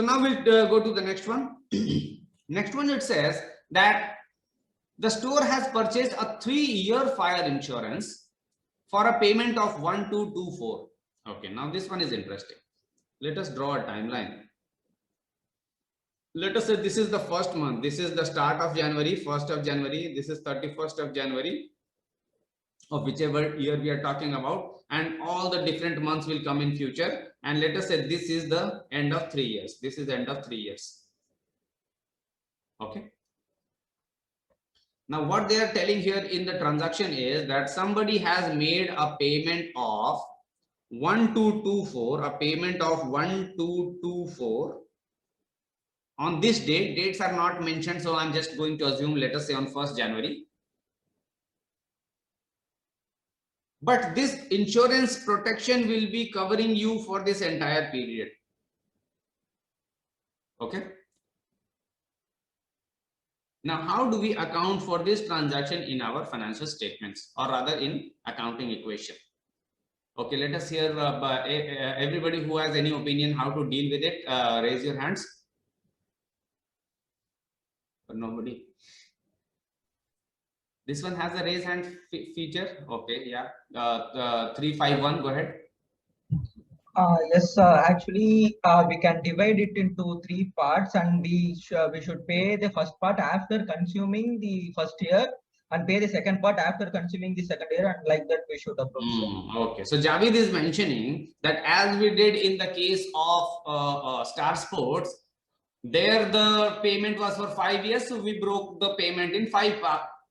So now we'll go to the next one. Next one, it says that the store has purchased a 3-year fire insurance for a payment of 1224. Okay, now this one is interesting. Let us draw a timeline. Let us say this is the first month. This is the start of January, 1st of January. This is 31st of January of whichever year we are talking about, and all the different months will come in future. And let us say this is the end of 3 years. This is the end of 3 years. Okay. Now what they are telling here in the transaction is that somebody has made a payment of 1224, a payment of 1224 on this date. Dates are not mentioned, so I'm just going to assume, let us say on 1st January. But this insurance protection will be covering you for this entire period. Okay. Now, how do we account for this transaction in our financial statements, or rather in accounting equation? Okay, let us hear everybody who has any opinion how to deal with it. Raise your hands. But nobody. This one has a raise hand feature. Okay, yeah. 351, go ahead. Yes, actually, we can divide it into 3 parts, and we should pay the first part after consuming the first year, and pay the second part after consuming the second year, and like that we should approach. Okay, so Javed is mentioning that as we did in the case of Star Sports, there the payment was for 5 years, so we broke the payment in 5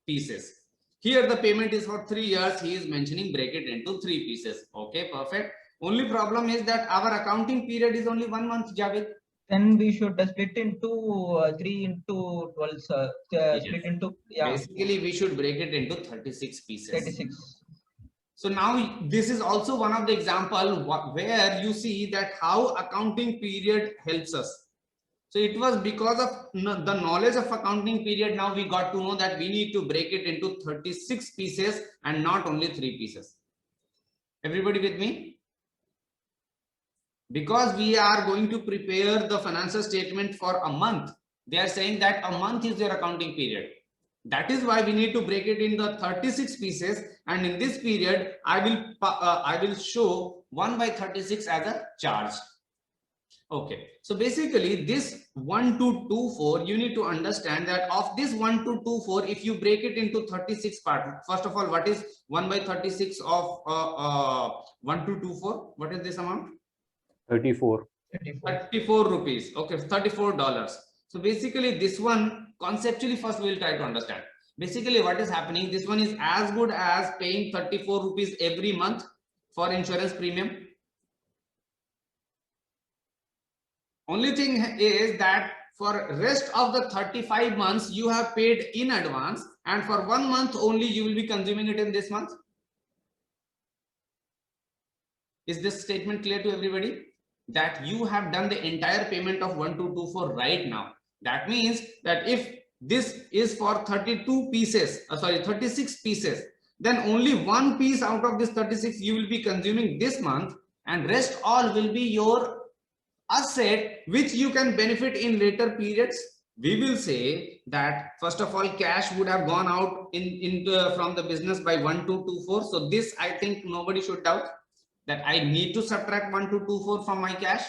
pieces. Here the payment is for 3 years. He is mentioning break it into 3 pieces. Okay, perfect. Only problem is that our accounting period is only 1 month, Javed. Then we should split into 3 into 12. Yes. Split into, basically we should break it into 36 pieces. 36. So now this is also one of the example where you see that how accounting period helps us. So it was because of the knowledge of accounting period, now we got to know that we need to break it into 36 pieces and not only 3 pieces. Everybody with me? Because we are going to prepare the financial statement for a month. They are saying that a month is your accounting period. That is why we need to break it in the 36 pieces, and in this period I will show 1/36 as a charge. Okay, so basically this 1224, you need to understand that of this 1224, if you break it into 36 parts, first of all, what is 1/36 of 1224? What is this amount? 34. 34 rupees. Okay, $34. So basically this one conceptually first we'll try to understand. Basically what is happening, this one is as good as paying 34 rupees every month for insurance premium. Only thing is that for rest of the 35 months you have paid in advance, and for 1 month only you will be consuming it in this month. Is this statement clear to everybody? That you have done the entire payment of 1224 right now. That means that if this is for 32 pieces, 36 pieces, then only 1 piece out of this 36 you will be consuming this month, and rest all will be your asset which you can benefit in later periods. We will say that first of all cash would have gone out from the business by 1224. So this I think nobody should doubt that I need to subtract 1224 from my cash.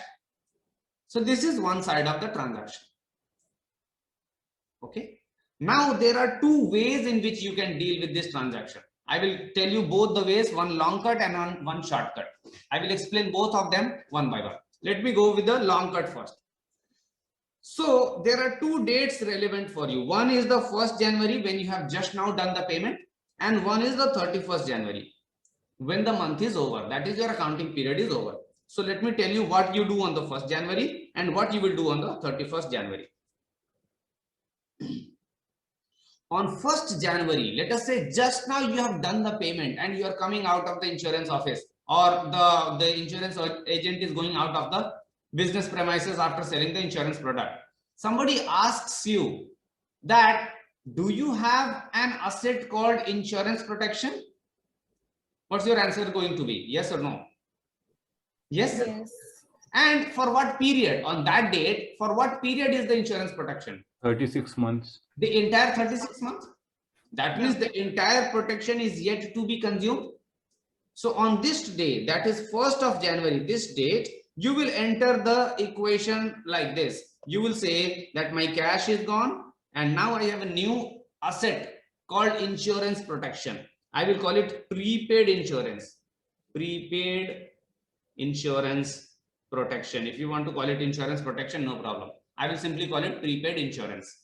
So this is one side of the transaction. Okay, now there are 2 ways in which you can deal with this transaction. I will tell you both the ways, one long cut and one shortcut. I will explain both of them one by one. Let me go with the long cut first. So there are 2 dates relevant for you. One is the 1st January when you have just now done the payment, and one is the 31st January when the month is over. That is your accounting period is over. So let me tell you what you do on the 1st January and what you will do on the 31st January. On 1st January, let us say just now you have done the payment and you are coming out of the insurance office, or the insurance agent is going out of the business premises after selling the insurance product. Somebody asks you that, do you have an asset called insurance protection? What's your answer going to be? Yes or no? Yes? Yes. And for what period? On that date, for what period is the insurance protection? 36 months. The entire 36 months. That means the entire protection is yet to be consumed. So on this day, that is 1st of January, this date, you will enter the equation like this. You will say that my cash is gone and now I have a new asset called insurance protection. I will call it prepaid insurance. Prepaid insurance protection. If you want to call it insurance protection, no problem. I will simply call it prepaid insurance.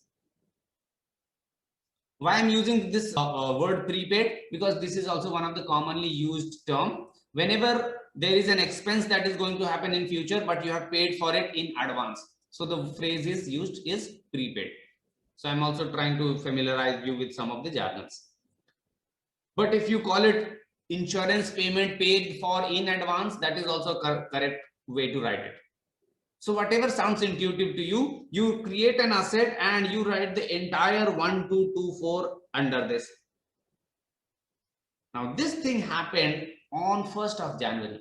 Why I'm using this word prepaid? Because this is also one of the commonly used term. Whenever there is an expense that is going to happen in future, but you have paid for it in advance. So the phrase is used is prepaid. So I'm also trying to familiarize you with some of the jargons. But if you call it insurance payment paid for in advance, that is also correct way to write it. So whatever sounds intuitive to you, you create an asset and you write the entire 1, 2, 2, 4 under this. Now this thing happened on 1st of January.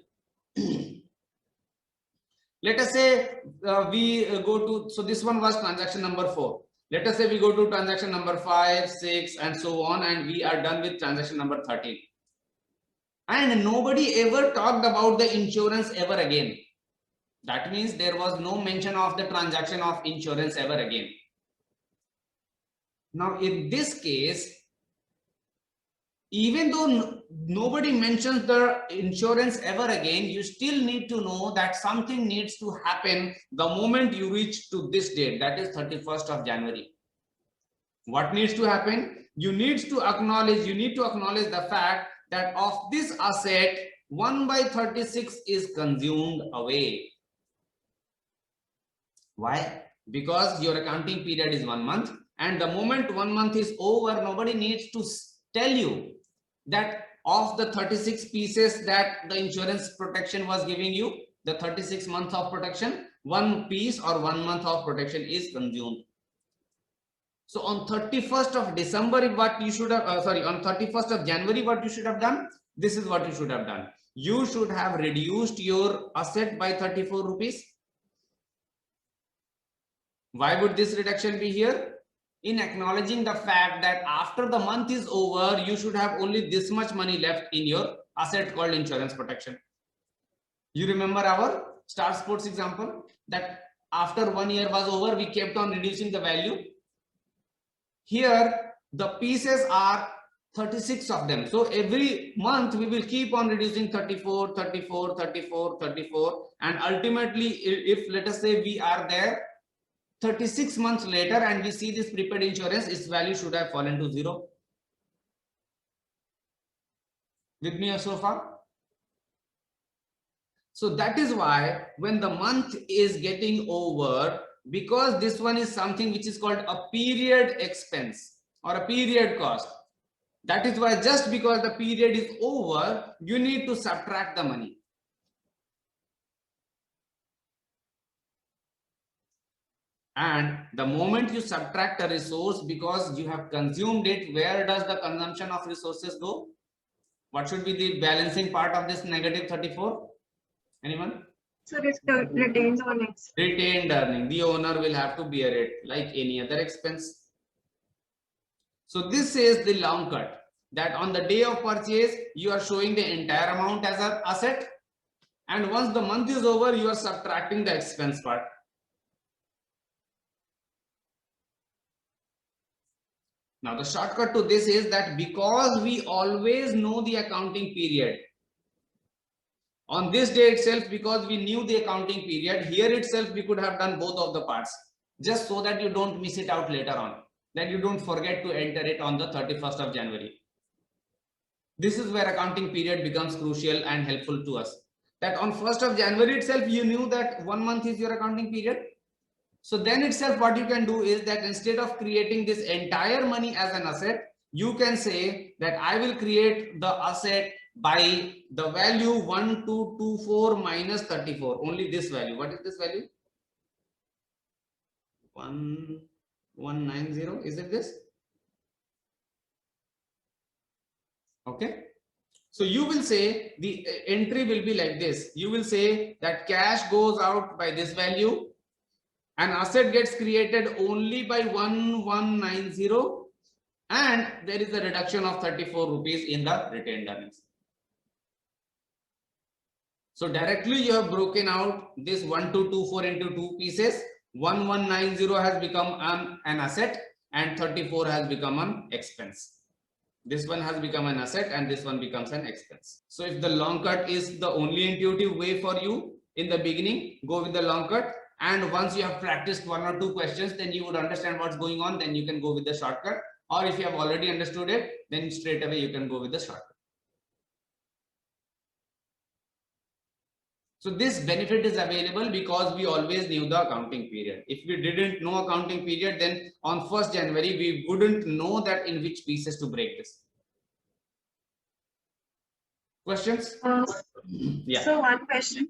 Let us say we go to, so this one was transaction number 4. Let us say we go to transaction number 5, 6 and so on, and we are done with transaction number 13. And nobody ever talked about the insurance ever again. That means there was no mention of the transaction of insurance ever again. Now, in this case, even though nobody mentions the insurance ever again, you still need to know that something needs to happen the moment you reach to this date, that is 31st of January. What needs to happen? You need to acknowledge the fact that of this asset, 1/36 is consumed away. Why? Because your accounting period is 1 month, and the moment 1 month is over, nobody needs to tell you that of the 36 pieces that the insurance protection was giving you, the 36 months of protection, 1 piece or 1 month of protection is consumed. So on 31st of December, what you should have, on 31st of January, what you should have done? This is what you should have done. You should have reduced your asset by 34 rupees. Why would this reduction be here? In acknowledging the fact that after the month is over, you should have only this much money left in your asset called insurance protection. You remember our Star Sports example that after 1 year was over, we kept on reducing the value. Here, the pieces are 36 of them. So every month we will keep on reducing 34, 34, 34, 34. And ultimately, if let us say we are there 36 months later and we see this prepaid insurance, its value should have fallen to 0. With me so far? So that is why when the month is getting over, because this one is something which is called a period expense or a period cost. That is why just because the period is over, you need to subtract the money. And the moment you subtract a resource because you have consumed it, where does the consumption of resources go? What should be the balancing part of this negative 34? Anyone? So it's the retained earnings. Retained earning. The owner will have to bear it like any other expense. So this is the long cut, that on the day of purchase, you are showing the entire amount as an asset. And once the month is over, you are subtracting the expense part. Now the shortcut to this is that because we always know the accounting period, on this day itself, because we knew the accounting period, here itself we could have done both of the parts, just so that you don't miss it out later on, that you don't forget to enter it on the 31st of January. This is where accounting period becomes crucial and helpful to us. That on 1st of January itself, you knew that 1 month is your accounting period. So then itself, what you can do is that instead of creating this entire money as an asset, you can say that I will create the asset by the value 1224 minus 34. Only this value. What is this value? 1190. Is it this? Okay. So you will say the entry will be like this. You will say that cash goes out by this value, an asset gets created only by 1190, and there is a reduction of 34 rupees in the retained earnings. So directly you have broken out this 1224 into two pieces. 1190 has become an asset and 34 has become an expense. This one has become an asset and this one becomes an expense. So if the long cut is the only intuitive way for you in the beginning, go with the long cut. And once you have practiced one or two questions, then you would understand what's going on. Then you can go with the shortcut. Or if you have already understood it, then straight away you can go with the shortcut. So this benefit is available because we always knew the accounting period. If we didn't know accounting period, then on 1st January, we wouldn't know that in which pieces to break this. Questions? Yeah. So one question.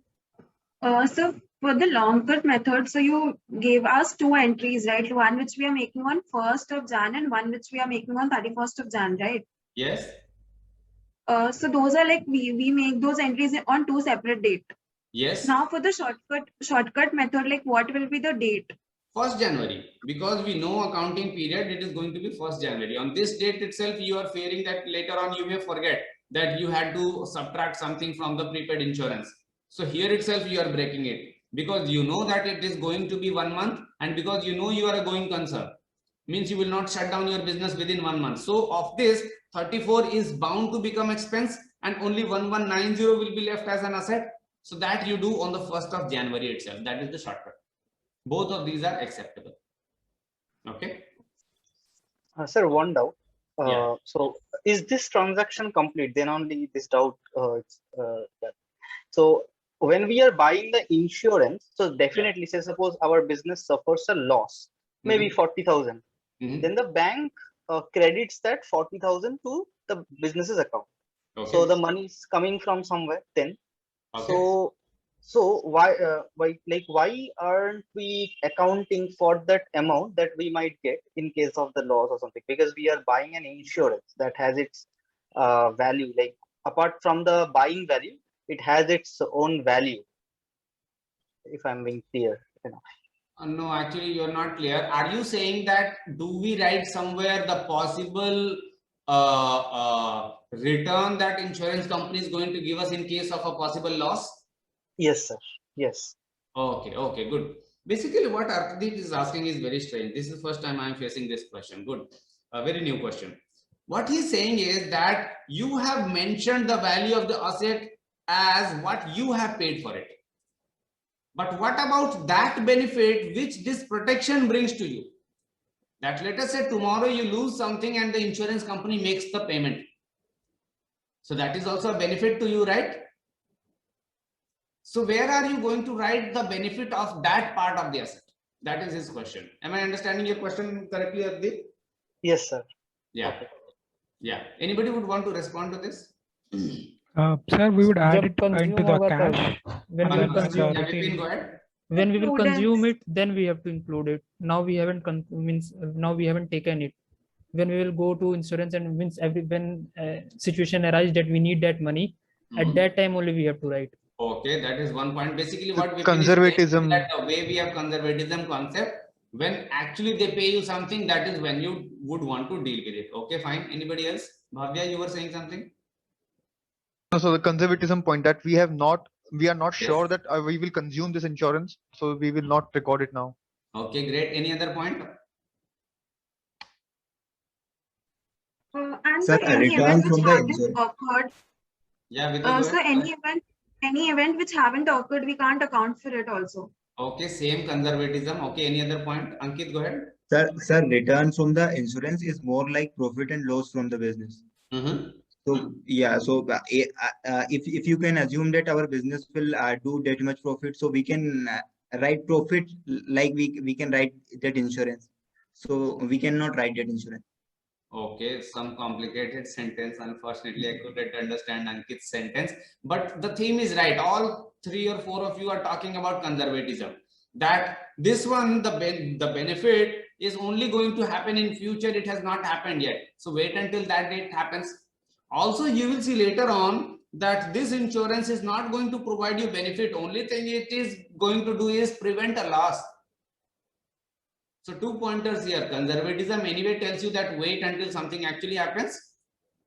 So for the long cut method, so you gave us two entries, right? One which we are making on 1st of Jan and one which we are making on 31st of Jan, right? Yes. So those are like we make those entries on two separate dates. Yes. Now for the shortcut method, like what will be the date? 1st January, because we know accounting period, it is going to be 1st January. On this date itself, you are fearing that later on you may forget that you had to subtract something from the prepaid insurance. So here itself you are breaking it because you know that it is going to be 1 month, and because you know you are a going concern, means you will not shut down your business within 1 month. So of this, 34 is bound to become expense and only 1190 will be left as an asset. So that you do on the 1st of January itself. That is the shortcut. Both of these are acceptable. Okay. Sir, one doubt. Yeah. So is this transaction complete? Then only this doubt. So when we are buying the insurance, so definitely say suppose our business suffers a loss, maybe 40,000. Then the bank credits that 40,000 to the business's account. Okay. So the money is coming from somewhere then. Okay. So why aren't we accounting for that amount that we might get in case of the loss or something? Because we are buying an insurance that has its value. Like apart from the buying value, it has its own value. If I'm being clear enough. No, actually you are not clear. Are you saying that do we write somewhere the possible return that insurance company is going to give us in case of a possible loss? Yes, sir. Yes. Okay, okay, good. Basically, what Arthdeep is asking is very strange. This is the first time I am facing this question. Good, a very new question. What he's saying is that you have mentioned the value of the asset as what you have paid for it. But what about that benefit which this protection brings to you? That let us say tomorrow you lose something and the insurance company makes the payment. So that is also a benefit to you, right? So where are you going to write the benefit of that part of the asset? That is his question. Am I understanding your question correctly, Ardeep? Yes, sir. Yeah. Okay. Yeah. Anybody would want to respond to this? Sir, we would add it जब into consume the होगा cash. तब when we will consume Yeah, it Vipin, go ahead. when we will Prudence. consume it, then we have to include it. Now we haven't now we haven't taken it. When we will go to insurance and means when situation arises that we need that money, at that time only we have to write. Okay, that is one point. Basically, what Vipin Conservatism. is saying is that the way we have conservatism concept, when actually they pay you something, that is when you would want to deal with it. Okay, fine. Anybody else? Bhavya, you were saying something? So the conservatism point that we are not Yes. sure that we will consume this insurance, so we will not record it now. Okay, great. Any other point? And Sir, for a any return event which from the haven't insurance. occurred, Yeah, Vidya, go so ahead. any event which haven't occurred, we can't account for it also. Okay, same conservatism. Okay, any other point? Ankit, go ahead. Sir, return from the insurance is more like profit and loss from the business. So yeah, so if you can assume that our business will do that much profit, so we can write profit like we can write that insurance. So we cannot write that insurance. Okay, some complicated sentence. Unfortunately, I couldn't understand Ankit's sentence. But the theme is right. All 3 or 4 of you are talking about conservatism. That this one, the benefit is only going to happen in future. It has not happened yet. So wait until that date happens. Also, you will see later on that this insurance is not going to provide you benefit. Only thing it is going to do is prevent a loss. So 2 pointers here. Conservatism anyway tells you that wait until something actually happens.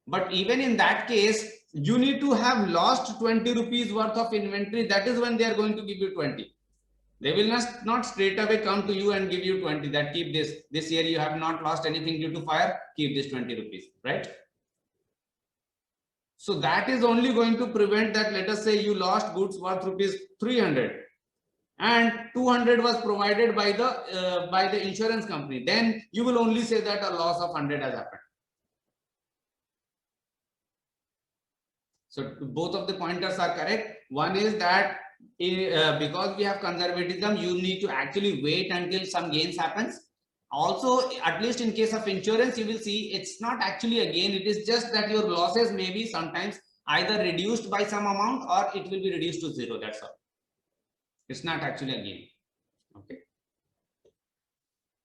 But even in that case, you need to have lost 20 rupees worth of inventory. That is when they are going to give you 20. They will not straight away come to you and give you 20. That keep this year you have not lost anything due to fire. Keep this 20 rupees, right? So that is only going to prevent that. Let us say you lost goods worth rupees 300 and 200 was provided by the insurance company. Then you will only say that a loss of 100 has happened. So both of the pointers are correct. One is that because we have conservatism, you need to actually wait until some gains happens. Also, at least in case of insurance, you will see it's not actually a gain. It is just that your losses may be sometimes either reduced by some amount or it will be reduced to zero. That's all. It's not actually a gain. Okay.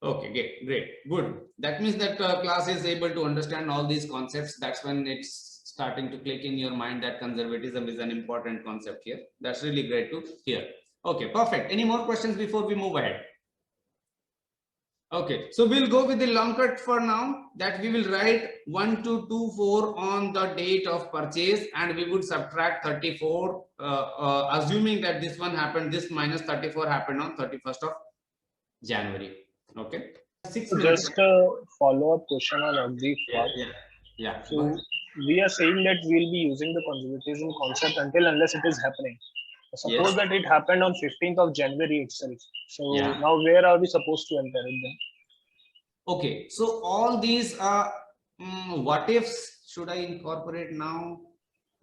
Okay, great, good. That means that class is able to understand all these concepts. That's when it's starting to click in your mind that conservatism is an important concept here. That's really great to hear. Okay, perfect. Any more questions before we move ahead? Okay, so we'll go with the long cut for now, that we will write 1224 on the date of purchase and we would subtract 34, assuming that this one happened, this minus 34 happened on 31st of January. Okay. 6 minutes. Just a follow-up question on Agri's part. Yeah. So we are saying that we'll be using the conservatism concept unless it is happening. Suppose that it happened on 15th of January itself. So now where are we supposed to enter it then? Okay, so all these what ifs should I incorporate now?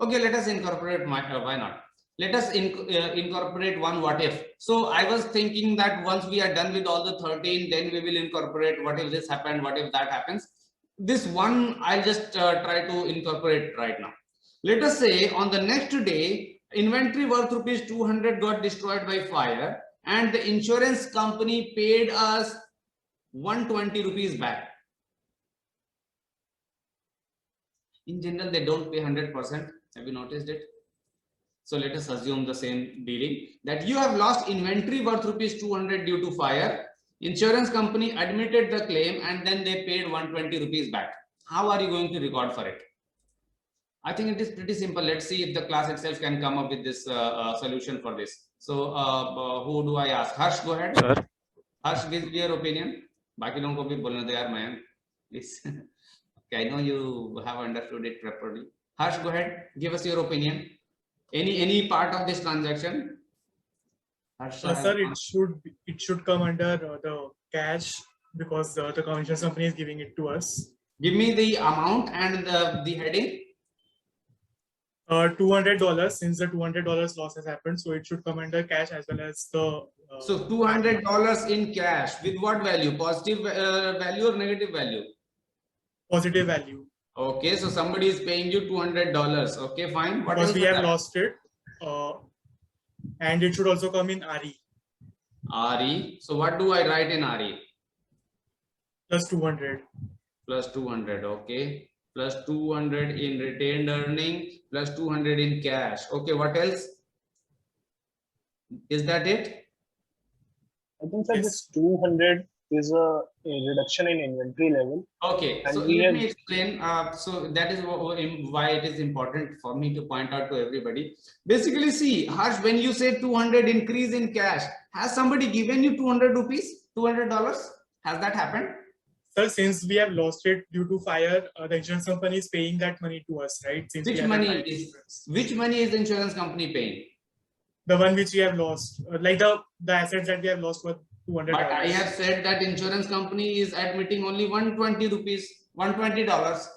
Okay, let us incorporate why not? Let us incorporate one what if. So I was thinking that once we are done with all the 13, then we will incorporate what if this happened, what if that happens. This one I'll just try to incorporate right now. Let us say on the next day, inventory worth rupees 200 got destroyed by fire and the insurance company paid us 120 rupees back. In general, they don't pay 100%. Have you noticed it? So let us assume the same dealing, that you have lost inventory worth rupees 200 due to fire. Insurance company admitted the claim and then they paid 120 rupees back. How are you going to record for it? I think it is pretty simple. Let's see if the class itself can come up with this solution for this. So who do I ask? Harsh, go ahead. Sir. Harsh, give your opinion. Baki logon ko bhi bolne do yaar, Mayank, please. Okay, I know you have understood it properly. Harsh, go ahead. Give us your opinion. Any part of this transaction? Harsh, sir, it should come under the cash because the insurance company is giving it to us. Give me the amount and the heading. $200, since the $200 loss has happened, so it should come under cash as well as the. So $200 in cash with what value? Positive value or negative value? Positive value. Okay, so somebody is paying you $200. Okay, fine. What because we have lost it, and it should also come in RE. RE. So what do I write in RE? Plus 200. Plus 200. Okay. Plus 200 in retained earning. Plus 200 in cash. Okay. What else? Is that it? I think that this 200 is a reduction in inventory level. Okay, so let me explain. So that is why it is important for me to point out to everybody. Basically, see, Harsh, when you say 200 increase in cash, has somebody given you 200 rupees, $200? Has that happened? Sir, since we have lost it due to fire, the insurance company is paying that money to us, right? Since which money is the insurance company paying? The one which we have lost, like the assets that we have lost were $200. But I have said that insurance company is admitting only 120 rupees, $120.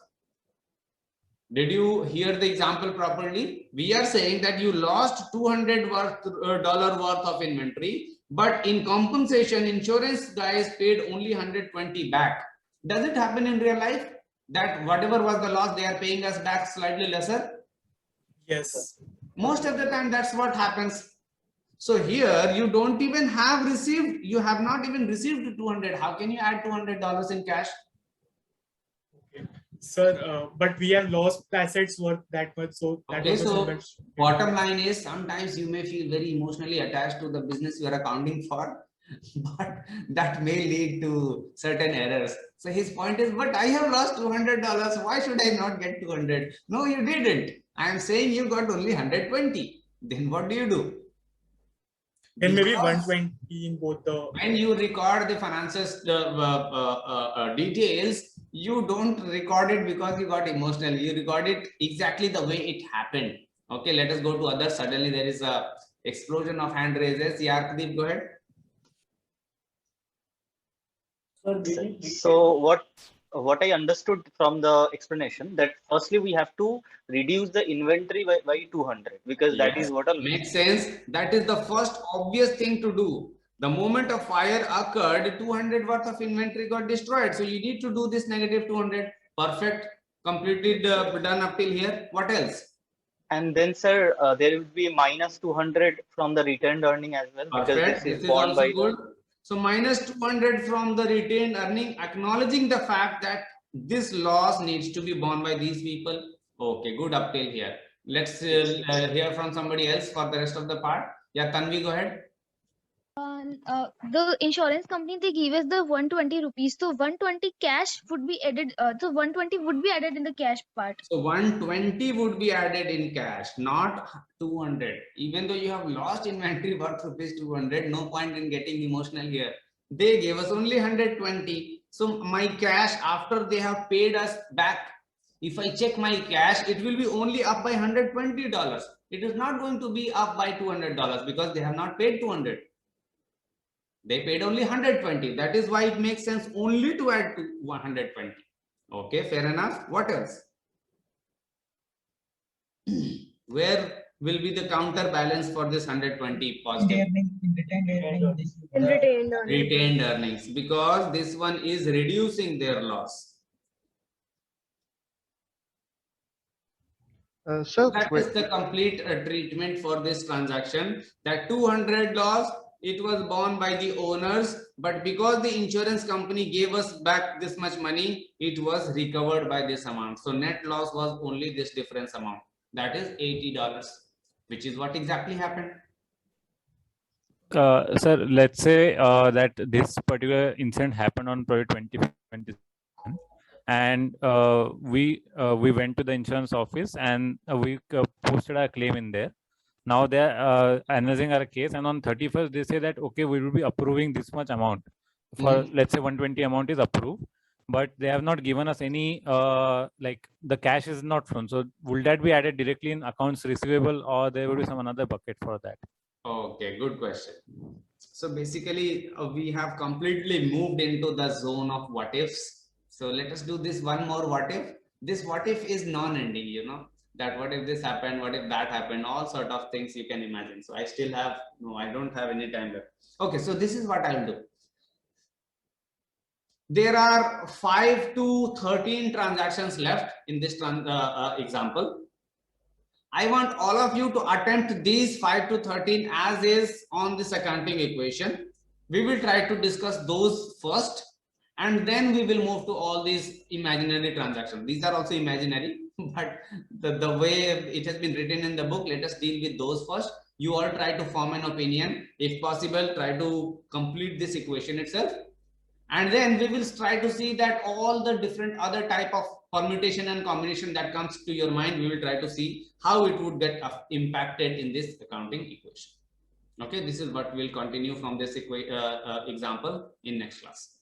Did you hear the example properly? We are saying that you lost $200 worth of inventory, but in compensation, insurance guys paid only 120 back. Does it happen in real life that whatever was the loss, they are paying us back slightly lesser? Yes. Most of the time, that's what happens. So here you don't even have received, you have not even received 200. How can you add $200 in cash? Okay. Sir, but we have lost assets worth that much, so that Okay, was the so sum that- bottom line is sometimes you may feel very emotionally attached to the business you are accounting for, but that may lead to certain errors. So his point is, but I have lost $200. Why should I not get 200? No, you didn't. I am saying you got only 120. Then what do you do? Then maybe Because 120 in both the. when you record the finances details, you don't record it because you got emotional. You record it exactly the way it happened. Okay, let us go to others. Suddenly there is a explosion of hand raises. Yeah, Pradeep, go ahead. So what I understood from the explanation, that firstly we have to reduce the inventory by 200, because that Yes, is what a makes sense. That is the first obvious thing to do. The moment a fire occurred, 200 worth of inventory got destroyed. So you need to do this negative 200. Perfect. Completely done up till here. What else? And then, sir, there will be minus 200 from the retained earning as well, because Perfect. this is This is borne also by good. So minus 200 from the retained earning, acknowledging the fact that this loss needs to be borne by these people. Okay, good up till here. Let's hear from somebody else for the rest of the part. Yeah, Tanvi, go ahead. The insurance company, they give us the 120 rupees. So 120 cash would be added. So 120 would be added in the cash part. So 120 would be added in cash, not 200. Even though you have lost inventory worth rupees 200, no point in getting emotional here. They gave us only 120. So my cash, after they have paid us back, if I check my cash, it will be only up by $120. It is not going to be up by $200 because they have not paid 200. They paid only 120. That is why it makes sense only to add to 120. Okay, fair enough. What else? Where will be the counterbalance for this 120 positive? Retained earnings, because this one is reducing their loss. So that is the complete treatment for this transaction. That 200 loss, it was borne by the owners, but because the insurance company gave us back this much money, it was recovered by this amount. So net loss was only this difference amount, that is $80, which is what exactly happened. Sir, let's say that this particular incident happened on Project 2027, and we went to the insurance office and we posted our claim in there. Now they're analyzing our case, and on 31st they say that okay, we will be approving this much amount for let's say 120 amount is approved, but they have not given us any like the cash is not flown. So will that be added directly in accounts receivable, or there will be some another bucket for that? Okay, good question. So basically we have completely moved into the zone of what ifs. So let us do this one more what if. This what if is non-ending, you know, that what if this happened, what if that happened, all sort of things you can imagine. So I still have, no, I don't have any time left. Okay, so this is what I'll do. There are 5 to 13 transactions left in this example. I want all of you to attempt these 5 to 13 as is on this accounting equation. We will try to discuss those first, and then we will move to all these imaginary transactions. These are also imaginary, but the way it has been written in the book, let us deal with those first. You all try to form an opinion. If possible, try to complete this equation itself. And then we will try to see that all the different other type of permutation and combination that comes to your mind, we will try to see how it would get impacted in this accounting equation. Okay, this is what we'll continue from this example in next class.